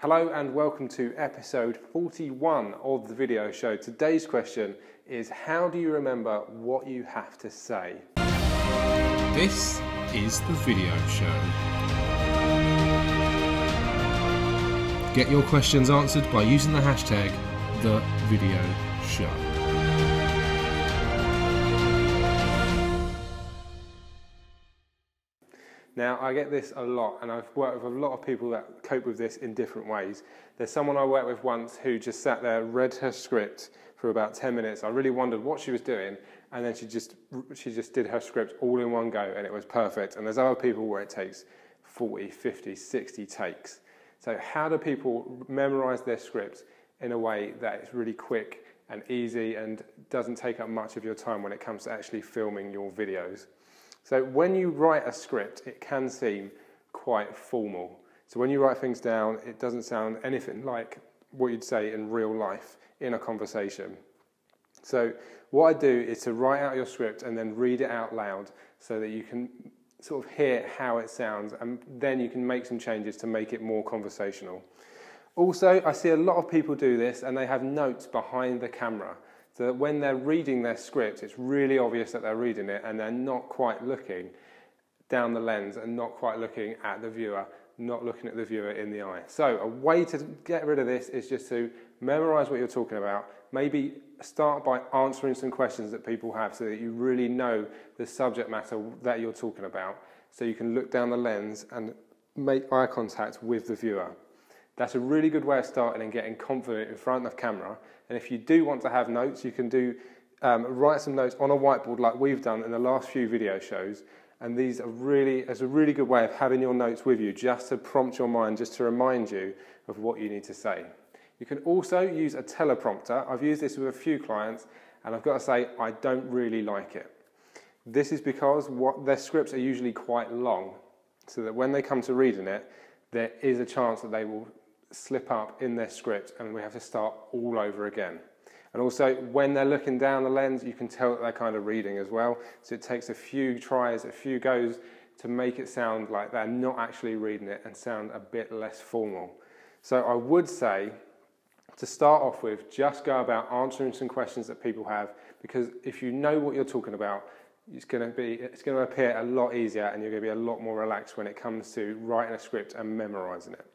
Hello and welcome to episode 41 of the video show. Today's question is, how do you remember what you have to say? This is the video show. Get your questions answered by using the hashtag #TheVideoShow. Now, I get this a lot, and I've worked with a lot of people that cope with this in different ways. There's someone I worked with once who just sat there, read her script for about 10 minutes. I really wondered what she was doing, and then she just did her script all in one go, and it was perfect. And there's other people where it takes 40, 50, 60 takes. So how do people memorize their script in a way that is really quick and easy and doesn't take up much of your time when it comes to actually filming your videos? So when you write a script, it can seem quite formal. So when you write things down, it doesn't sound anything like what you'd say in real life in a conversation. So what I do is to write out your script and then read it out loud so that you can sort of hear how it sounds, and then you can make some changes to make it more conversational. Also, I see a lot of people do this and they have notes behind the camera, so that when they're reading their script, it's really obvious that they're reading it and they're not quite looking down the lens and not quite looking at the viewer, not looking at the viewer in the eye. So a way to get rid of this is just to memorize what you're talking about. Maybe start by answering some questions that people have so that you really know the subject matter that you're talking about, so you can look down the lens and make eye contact with the viewer. That's a really good way of starting and getting confident in front of camera. And if you do want to have notes, you can write some notes on a whiteboard like we've done in the last few video shows. And it's a really good way of having your notes with you, just to prompt your mind, just to remind you of what you need to say. You can also use a teleprompter. I've used this with a few clients, and I've got to say, I don't really like it. This is because their scripts are usually quite long, so that when they come to reading it, there is a chance that they will slip up in their script and we have to start all over again. And also, when they're looking down the lens, you can tell that they're kind of reading as well. So it takes a few tries, a few goes to make it sound like they're not actually reading it and sound a bit less formal. So I would say, to start off with, just go about answering some questions that people have, because if you know what you're talking about, it's going to appear a lot easier and you're going to be a lot more relaxed when it comes to writing a script and memorizing it.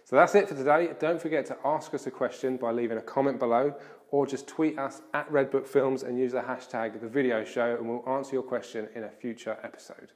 So that's it for today. Don't forget to ask us a question by leaving a comment below, or just tweet us at Redbook Films and use the hashtag #TheVideoShow, and we'll answer your question in a future episode.